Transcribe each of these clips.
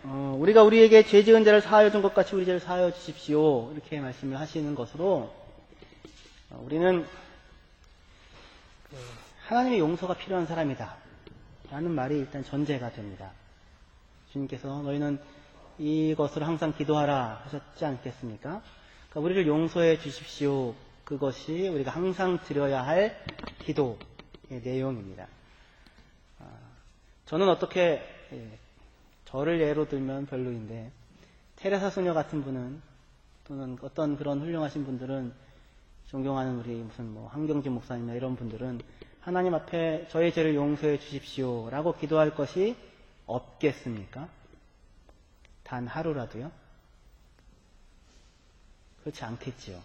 우리가 우리에게 죄 지은 자를 사하여 준 것 같이 우리 죄를 사하여 주십시오. 이렇게 말씀을 하시는 것으로 우리는 하나님의 용서가 필요한 사람이다 라는 말이 일단 전제가 됩니다. 주님께서 너희는 이것을 항상 기도하라 하셨지 않겠습니까? 그러니까 우리를 용서해 주십시오. 그것이 우리가 항상 드려야 할 기도의 내용입니다. 저는 어떻게 저를 예로 들면 별로인데 테레사 소녀 같은 분은 또는 어떤 그런 훌륭하신 분들은 존경하는 우리 무슨 뭐 한경진 목사님이나 이런 분들은 하나님 앞에 저의 죄를 용서해 주십시오 라고 기도할 것이 없겠습니까? 단 하루라도요? 그렇지 않겠지요.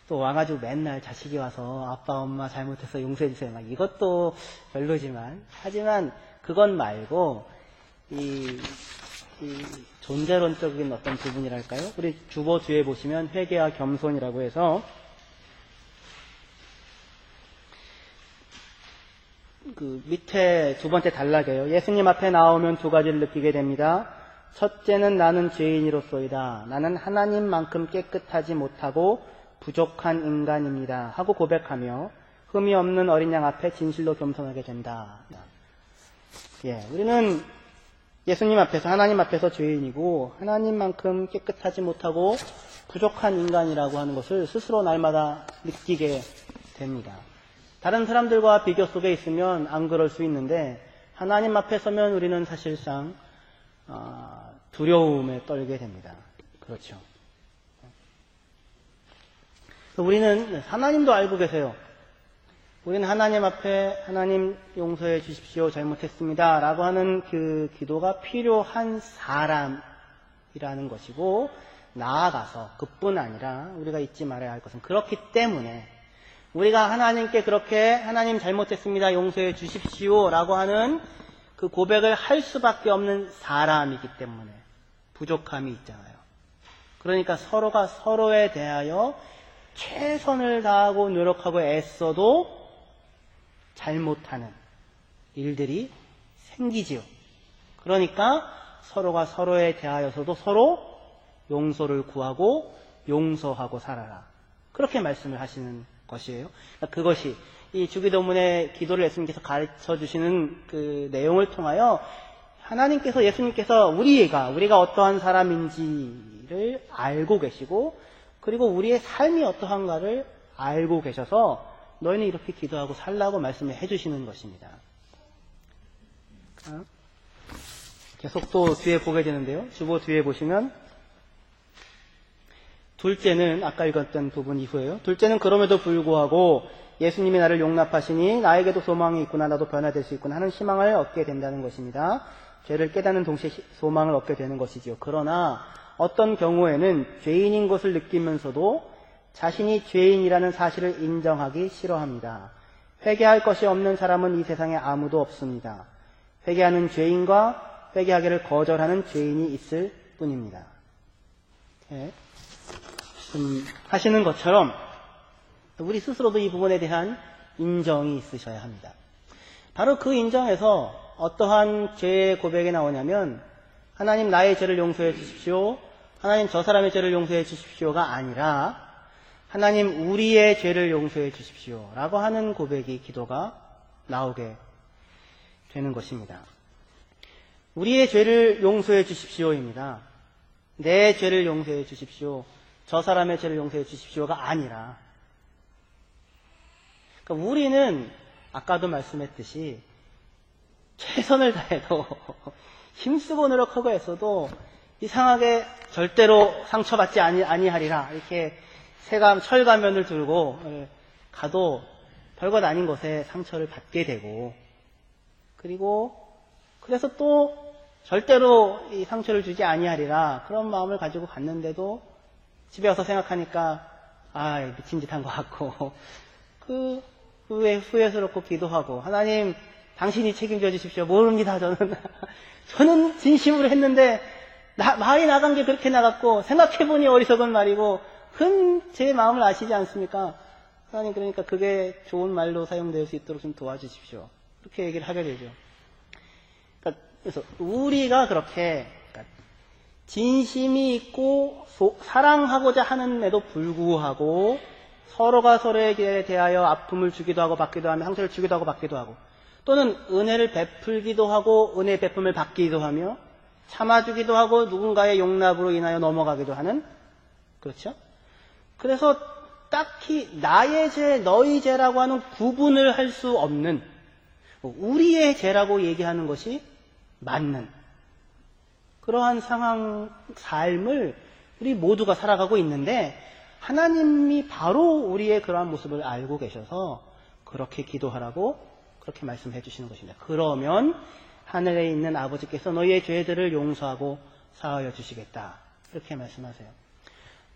또 와가지고 맨날 자식이 와서 아빠 엄마 잘못해서 용서해 주세요 막 이것도 별로지만 하지만 그건 말고 이 존재론적인 어떤 부분이랄까요? 우리 주보 뒤에 보시면 회개와 겸손이라고 해서 그 밑에 두 번째 단락이에요. 예수님 앞에 나오면 두 가지를 느끼게 됩니다. 첫째는 나는 죄인이로소이다. 나는 하나님만큼 깨끗하지 못하고 부족한 인간입니다. 하고 고백하며 흠이 없는 어린 양 앞에 진실로 겸손하게 된다. 우리는 예수님 앞에서 하나님 앞에서 죄인이고 하나님만큼 깨끗하지 못하고 부족한 인간이라고 하는 것을 스스로 날마다 느끼게 됩니다. 다른 사람들과 비교 속에 있으면 안 그럴 수 있는데 하나님 앞에 서면 우리는 사실상 두려움에 떨게 됩니다. 그렇죠. 우리는 하나님도 알고 계세요. 우리는 하나님 앞에 하나님 용서해 주십시오. 잘못했습니다. 라고 하는 그 기도가 필요한 사람이라는 것이고 나아가서 그뿐 아니라 우리가 잊지 말아야 할 것은 그렇기 때문에 우리가 하나님께 그렇게 하나님 잘못했습니다. 용서해 주십시오. 라고 하는 그 고백을 할 수밖에 없는 사람이기 때문에 부족함이 있잖아요. 그러니까 서로가 서로에 대하여 최선을 다하고 노력하고 애써도 잘못하는 일들이 생기지요. 그러니까 서로가 서로에 대하여서도 서로 용서를 구하고 용서하고 살아라. 그렇게 말씀을 하시는 것이에요. 그것이 이 주기도문의 기도를 예수님께서 가르쳐 주시는 그 내용을 통하여 하나님께서 예수님께서 우리가 어떠한 사람인지를 알고 계시고 그리고 우리의 삶이 어떠한가를 알고 계셔서 너희는 이렇게 기도하고 살라고 말씀을 해주시는 것입니다. 계속 또 뒤에 보게 되는데요. 주보 뒤에 보시면 둘째는 아까 읽었던 부분 이후에요. 둘째는 그럼에도 불구하고 예수님이 나를 용납하시니 나에게도 소망이 있구나 나도 변화될 수 있구나 하는 희망을 얻게 된다는 것입니다. 죄를 깨닫는 동시에 소망을 얻게 되는 것이지요. 그러나 어떤 경우에는 죄인인 것을 느끼면서도 자신이 죄인이라는 사실을 인정하기 싫어합니다. 회개할 것이 없는 사람은 이 세상에 아무도 없습니다. 회개하는 죄인과 회개하기를 거절하는 죄인이 있을 뿐입니다. 하시는 것처럼 우리 스스로도 이 부분에 대한 인정이 있으셔야 합니다. 바로 그 인정에서 어떠한 죄의 고백이 나오냐면 하나님 나의 죄를 용서해 주십시오. 하나님 저 사람의 죄를 용서해 주십시오가 아니라 하나님 우리의 죄를 용서해 주십시오 라고 하는 고백이 기도가 나오게 되는 것입니다. 우리의 죄를 용서해 주십시오입니다. 내 죄를 용서해 주십시오. 저 사람의 죄를 용서해 주십시오가 아니라 그러니까 우리는 아까도 말씀했듯이 최선을 다해도 힘쓰고 노력하고 애써도 이상하게 절대로 상처받지 아니하리라 이렇게 철가면을 들고 가도 별것 아닌 것에 상처를 받게 되고 그리고 그래서 또 절대로 이 상처를 주지 아니하리라 그런 마음을 가지고 갔는데도 집에 와서 생각하니까 미친 짓 한 것 같고 그 후에 후회스럽고 기도하고 하나님 당신이 책임져 주십시오. 모릅니다. 저는 진심으로 했는데 말이 나간 게 그렇게 나갔고 생각해보니 어리석은 말이고 제 마음을 아시지 않습니까? 하나님 그러니까 그게 좋은 말로 사용될 수 있도록 좀 도와주십시오. 그렇게 얘기를 하게 되죠. 그러니까 그래서 우리가 그렇게 진심이 있고 사랑하고자 하는데도 불구하고 서로가 서로에게 대하여 아픔을 주기도 하고 받기도 하며 상처를 주기도 하고 받기도 하고 또는 은혜를 베풀기도 하고 은혜의 베품을 받기도 하며 참아주기도 하고 누군가의 용납으로 인하여 넘어가기도 하는, 그렇죠? 그래서 딱히 나의 죄, 너의 죄라고 하는 구분을 할 수 없는 우리의 죄라고 얘기하는 것이 맞는 그러한 삶을 우리 모두가 살아가고 있는데 하나님이 바로 우리의 그러한 모습을 알고 계셔서 그렇게 기도하라고 그렇게 말씀해 주시는 것입니다. 그러면 하늘에 있는 아버지께서 너희의 죄들을 용서하고 사하여 주시겠다. 이렇게 말씀하세요.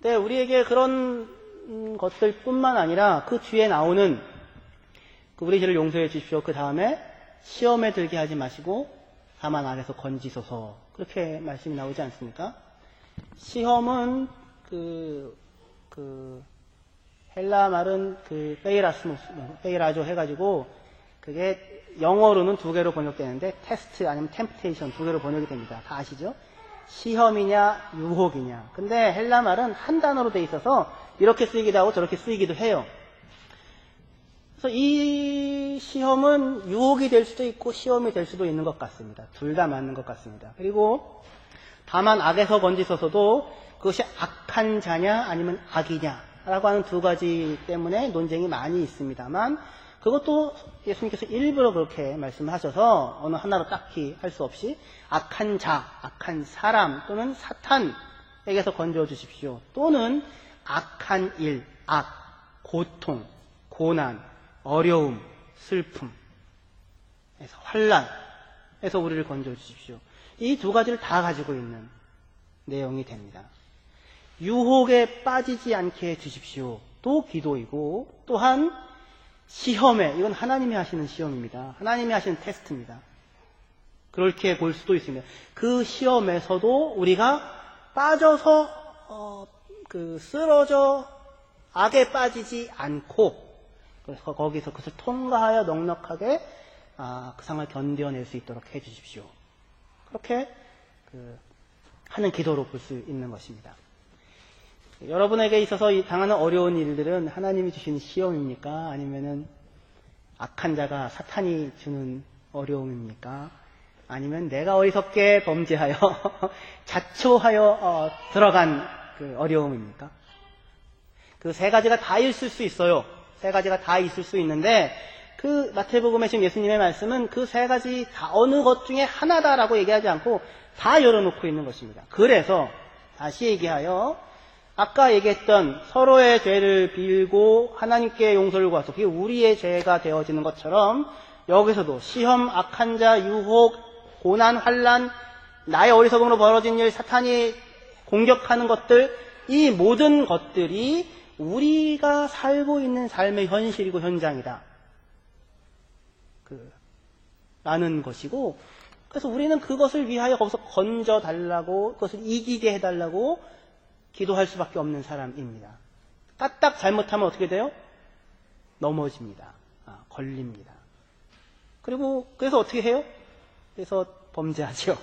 네, 우리에게 그런 것들뿐만 아니라 그 뒤에 나오는 우리 죄를 용서해 주십시오. 그 다음에 시험에 들게 하지 마시고 다만 악에서 건지소서. 그렇게 말씀이 나오지 않습니까? 시험은 헬라 말은 페이라조 해가지고 그게 영어로는 두 개로 번역되는데 테스트 아니면 템프테이션 두 개로 번역이 됩니다. 다 아시죠? 시험이냐 유혹이냐. 근데 헬라 말은 한 단어로 돼 있어서 이렇게 쓰이기도 하고 저렇게 쓰이기도 해요. 그래서 이 시험은 유혹이 될 수도 있고 시험이 될 수도 있는 것 같습니다. 둘 다 맞는 것 같습니다. 그리고 다만 악에서 건지소서도 그것이 악한 자냐 아니면 악이냐라고 하는 두 가지 때문에 논쟁이 많이 있습니다만 그것도 예수님께서 일부러 그렇게 말씀하셔서 어느 하나로 딱히 할 수 없이 악한 자, 악한 사람 또는 사탄에게서 건져 주십시오. 또는 악한 일, 악, 고통, 고난, 어려움, 슬픔, 환난에서 우리를 건져 주십시오. 이 두 가지를 다 가지고 있는 내용이 됩니다. 유혹에 빠지지 않게 해주십시오. 또 기도이고 또한 시험에, 이건 하나님이 하시는 시험입니다. 하나님이 하시는 테스트입니다. 그렇게 볼 수도 있습니다. 그 시험에서도 우리가 빠져서 쓰러져 악에 빠지지 않고 그래서 거기서 그것을 통과하여 넉넉하게 그 상황을 견뎌낼 수 있도록 해주십시오. 그렇게 하는 기도로 볼 수 있는 것입니다. 여러분에게 있어서 당하는 어려운 일들은 하나님이 주시는 시험입니까? 아니면은 악한 자가 사탄이 주는 어려움입니까? 아니면 내가 어리석게 범죄하여 자초하여 들어간 그 어려움입니까? 그 세 가지가 다 있을 수 있어요. 세 가지가 다 있을 수 있는데 그 마태복음에 지금 예수님의 말씀은 그 세 가지 다 어느 것 중에 하나다라고 얘기하지 않고 다 열어놓고 있는 것입니다. 그래서 다시 얘기하여 아까 얘기했던 서로의 죄를 빌고 하나님께 용서를 구하소. 그게 우리의 죄가 되어지는 것처럼 여기서도 시험, 악한 자, 유혹, 고난, 환난, 나의 어리석음으로 벌어진 일, 사탄이 공격하는 것들, 이 모든 것들이 우리가 살고 있는 삶의 현실이고 현장이다. 라는 것이고, 그래서 우리는 그것을 위하여 거기서 건져달라고, 그것을 이기게 해달라고 기도할 수밖에 없는 사람입니다. 까딱 잘못하면 어떻게 돼요? 넘어집니다. 걸립니다. 그래서 어떻게 해요? 그래서 범죄하죠.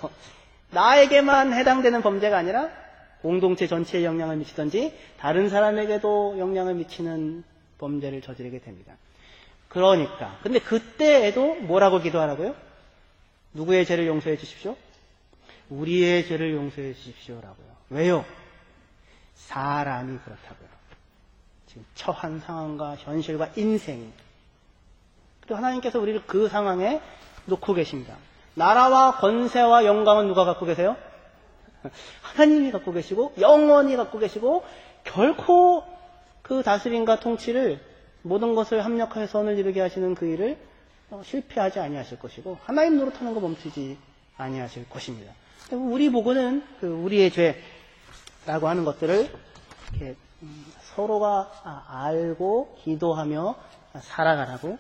나에게만 해당되는 범죄가 아니라 공동체 전체에 영향을 미치든지 다른 사람에게도 영향을 미치는 범죄를 저지르게 됩니다. 그러니까 근데 그때에도 뭐라고 기도하라고요? 누구의 죄를 용서해 주십시오? 우리의 죄를 용서해 주십시오라고요. 왜요? 사람이 그렇다고요. 지금 처한 상황과 현실과 인생이. 그리고 하나님께서 우리를 그 상황에 놓고 계십니다. 나라와 권세와 영광은 누가 갖고 계세요? 하나님이 갖고 계시고 영원히 갖고 계시고 결코 그 다스림과 통치를 모든 것을 합력하여 선을 이루게 하시는 그 일을 실패하지 아니하실 것이고 하나님 노릇하는 거 멈추지 아니하실 것입니다. 우리 보고는 우리의 죄라고 하는 것들을 이렇게 서로가 알고 기도하며 살아가라고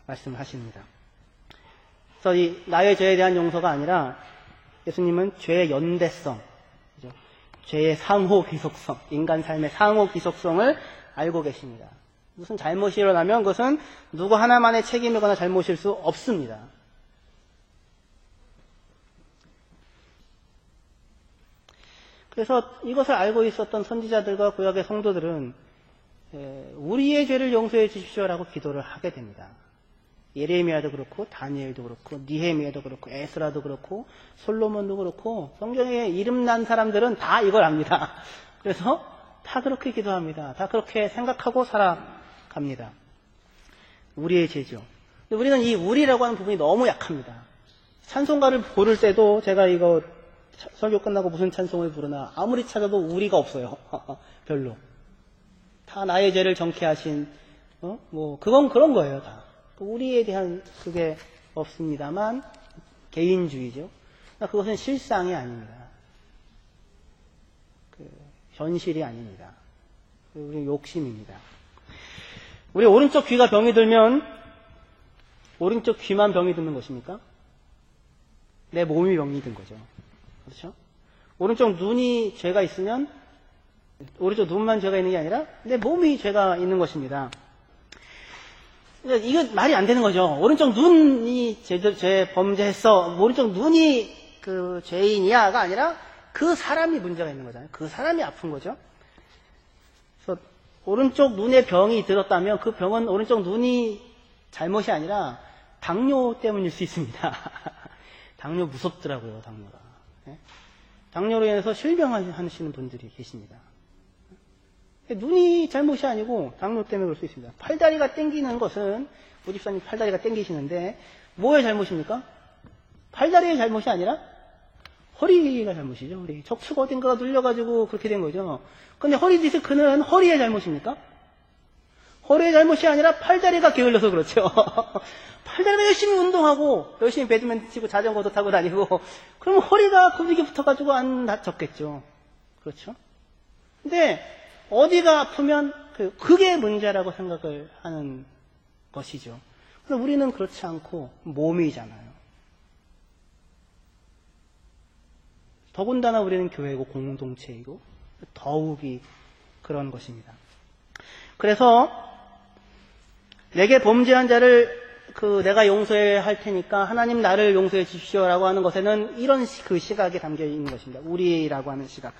말씀하십니다. 그래서 이 나의 죄에 대한 용서가 아니라 예수님은 죄의 연대성, 죄의 상호 귀속성, 인간 삶의 상호 귀속성을 알고 계십니다. 무슨 잘못이 일어나면 그것은 누구 하나만의 책임이거나 잘못일 수 없습니다. 그래서 이것을 알고 있었던 선지자들과 구약의 성도들은 우리의 죄를 용서해 주십시오라고 기도를 하게 됩니다. 예레미야도 그렇고 다니엘도 그렇고 니헤미야도 그렇고 에스라도 그렇고 솔로몬도 그렇고 성경에 이름 난 사람들은 다 이걸 압니다. 그래서 다 그렇게 기도합니다. 다 그렇게 생각하고 살아갑니다. 우리의 죄죠. 근데 우리는 이 우리라고 하는 부분이 너무 약합니다. 찬송가를 고를 때도 제가 이거 설교 끝나고 무슨 찬송을 부르나 아무리 찾아도 우리가 없어요. 별로. 다 나의 죄를 정케 하신 그건 그런 거예요. 다. 우리에 대한 그게 없습니다만 개인주의죠. 그것은 실상이 아닙니다. 현실이 아닙니다. 우리 욕심입니다. 우리 오른쪽 귀가 병이 들면 오른쪽 귀만 병이 드는 것입니까? 내 몸이 병이 든 거죠. 그렇죠? 오른쪽 눈이 죄가 있으면 오른쪽 눈만 죄가 있는 게 아니라 내 몸이 죄가 있는 것입니다. 이거 말이 안 되는 거죠. 오른쪽 눈이 죄 범죄했어. 오른쪽 눈이 그 죄인이야가 아니라 그 사람이 문제가 있는 거잖아요. 그 사람이 아픈 거죠. 그래서 오른쪽 눈에 병이 들었다면 그 병은 오른쪽 눈이 잘못이 아니라 당뇨 때문일 수 있습니다. 당뇨 무섭더라고요, 당뇨가. 당뇨로 인해서 실명하시는 분들이 계십니다. 눈이 잘못이 아니고 당뇨 때문에 그럴 수 있습니다. 팔다리가 땡기는 것은 우 집사님 팔다리가 땡기시는데 뭐의 잘못입니까? 팔다리의 잘못이 아니라 허리가 잘못이죠. 허리. 척추가 어딘가가 눌려가지고 그렇게 된 거죠. 근데 허리 디스크는 허리의 잘못입니까? 허리의 잘못이 아니라 팔다리가 게을러서 그렇죠. 팔다리가 열심히 운동하고 열심히 배드민턴 치고 자전거도 타고 다니고 그러면 허리가 근육이 붙어가지고 안 다쳤겠죠. 그렇죠? 근데 어디가 아프면 그게 문제라고 생각을 하는 것이죠. 그래서 우리는 그렇지 않고 몸이잖아요. 더군다나 우리는 교회고 공동체이고 더욱이 그런 것입니다. 그래서 내게 범죄한 자를 내가 용서해야 할 테니까 하나님 나를 용서해 주십시오라고 하는 것에는 이런 그 시각이 담겨 있는 것입니다. 우리라고 하는 시각.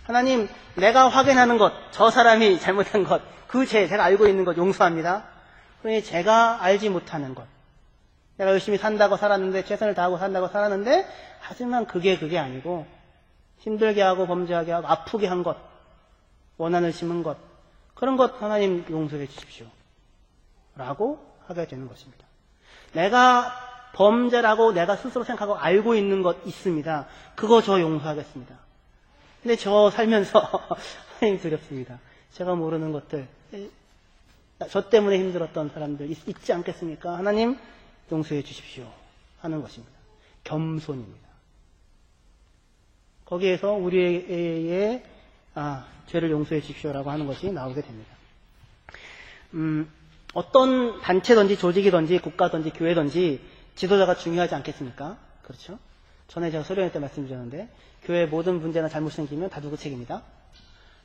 하나님, 내가 확인하는 것, 저 사람이 잘못한 것, 그 죄, 제가 알고 있는 것 용서합니다. 그러니 제가 알지 못하는 것. 내가 열심히 산다고 살았는데, 최선을 다하고 산다고 살았는데, 하지만 그게 아니고, 힘들게 하고 범죄하게 하고 아프게 한 것, 원한을 심은 것, 그런 것 하나님 용서해 주십시오. 라고 하게 되는 것입니다. 내가 범죄라고 내가 스스로 생각하고 알고 있는 것 있습니다. 그거 저 용서하겠습니다. 근데 저 살면서 하나님 두렵습니다. 제가 모르는 것들, 저 때문에 힘들었던 사람들 있지 않겠습니까? 하나님 용서해 주십시오 하는 것입니다. 겸손입니다. 거기에서 우리의 죄를 용서해 주십시오라고 하는 것이 나오게 됩니다. 어떤 단체든지 조직이든지 국가든지 교회든지 지도자가 중요하지 않겠습니까? 그렇죠? 전에 제가 설교할 때 말씀드렸는데 교회 모든 문제나 잘못 생기면 다 누구 책임이다?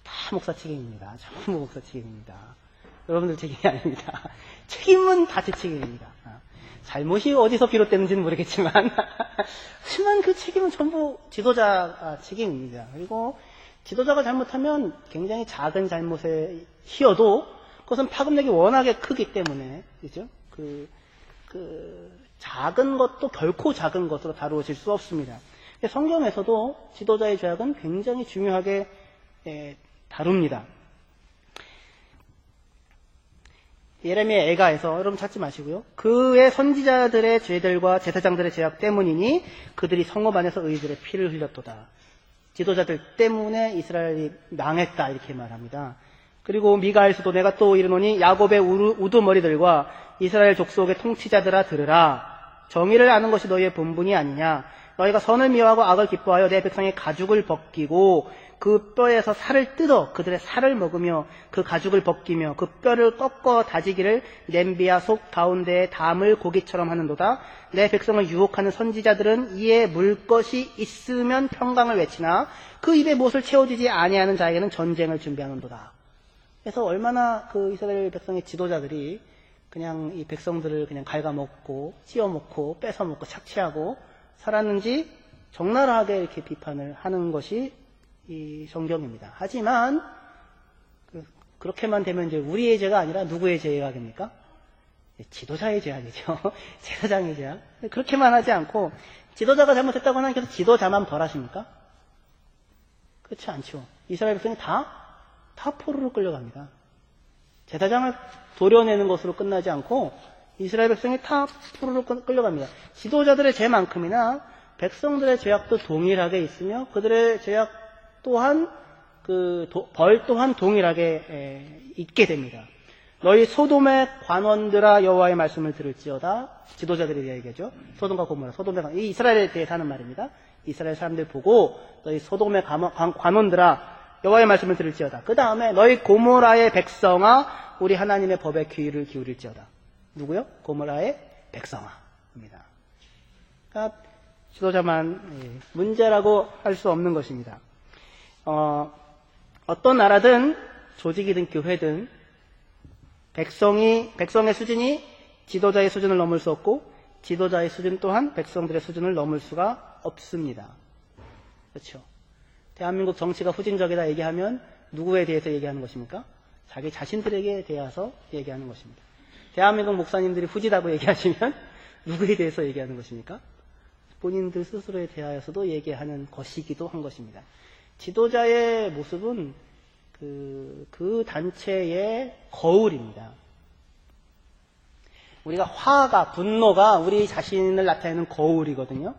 다 목사 책임입니다. 전부 목사 책임입니다. 여러분들 책임이 아닙니다. 책임은 다 제 책임입니다. 잘못이 어디서 비롯되는지는 모르겠지만 하지만 그 책임은 전부 지도자 책임입니다. 그리고 지도자가 잘못하면 굉장히 작은 잘못에 희어도 그것은 파급력이 워낙에 크기 때문에 그죠? 작은 것도 결코 작은 것으로 다루어질 수 없습니다. 성경에서도 지도자의 죄악은 굉장히 중요하게 다룹니다. 예레미야 애가에서 여러분 찾지 마시고요. 그의 선지자들의 죄들과 제사장들의 죄악 때문이니 그들이 성읍 안에서 의들의 피를 흘렸도다. 지도자들 때문에 이스라엘이 망했다 이렇게 말합니다. 그리고 미가에서도 내가 또 이르노니 야곱의 우두머리들과 이스라엘 족속의 통치자들아 들으라. 정의를 아는 것이 너희의 본분이 아니냐. 너희가 선을 미워하고 악을 기뻐하여 내 백성의 가죽을 벗기고 그 뼈에서 살을 뜯어 그들의 살을 먹으며 그 가죽을 벗기며 그 뼈를 꺾어 다지기를 냄비와 속 가운데에 담을 고기처럼 하는도다. 내 백성을 유혹하는 선지자들은 이에 물 것이 있으면 평강을 외치나 그 입에 못을 채워주지 아니하는 자에게는 전쟁을 준비하는도다. 그래서 얼마나 그 이스라엘 백성의 지도자들이 그냥 이 백성들을 그냥 갉아먹고 찌어먹고 뺏어먹고 착취하고 살았는지 적나라하게 이렇게 비판을 하는 것이 이 성경입니다. 하지만 그렇게만 되면 이제 우리의 죄가 아니라 누구의 죄가 됩니까? 지도자의 죄악이죠. 제사장의 죄악. 그렇게만 하지 않고 지도자가 잘못했다고 하나님께서 지도자만 벌하십니까? 그렇지 않죠. 이스라엘 백성이 다 포로로 끌려갑니다. 제사장을 도려내는 것으로 끝나지 않고 이스라엘 백성이 다 포로로 끌려갑니다. 지도자들의 죄만큼이나 백성들의 죄악도 동일하게 있으며 그들의 죄악 또한 벌 또한 동일하게 있게 됩니다. 너희 소돔의 관원들아 여호와의 말씀을 들을지어다. 지도자들에 대해 얘기하죠. 소돔과 고모라, 이 이스라엘에 대해 하는 말입니다. 이스라엘 사람들 보고 너희 소돔의 관원들아 여호와의 말씀을 들을지어다. 그 다음에 너희 고모라의 백성아 우리 하나님의 법에 귀를 기울일지어다. 누구요? 고모라의 백성아입니다. 그러니까 지도자만 문제라고 할 수 없는 것입니다. 어떤 나라든 조직이든 교회든 백성의 수준이 지도자의 수준을 넘을 수 없고 지도자의 수준 또한 백성들의 수준을 넘을 수가 없습니다. 그렇죠? 대한민국 정치가 후진적이다 얘기하면 누구에 대해서 얘기하는 것입니까? 자기 자신들에게 대해서 얘기하는 것입니다. 대한민국 목사님들이 후지다고 얘기하시면 누구에 대해서 얘기하는 것입니까? 본인들 스스로에 대하여서도 얘기하는 것이기도 한 것입니다. 지도자의 모습은 그 단체의 거울입니다. 우리가 분노가 우리 자신을 나타내는 거울이거든요.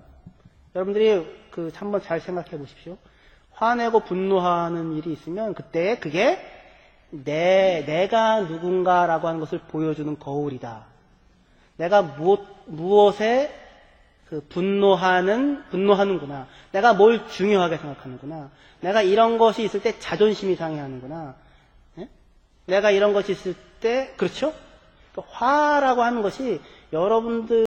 여러분들이 한번 잘 생각해 보십시오. 화내고 분노하는 일이 있으면 그때 그게 내가 누군가라고 하는 것을 보여주는 거울이다. 내가 무엇에 분노하는구나. 내가 뭘 중요하게 생각하는구나. 내가 이런 것이 있을 때 자존심이 상해하는구나. 네? 내가 이런 것이 있을 때, 그렇죠? 화라고 하는 것이 여러분들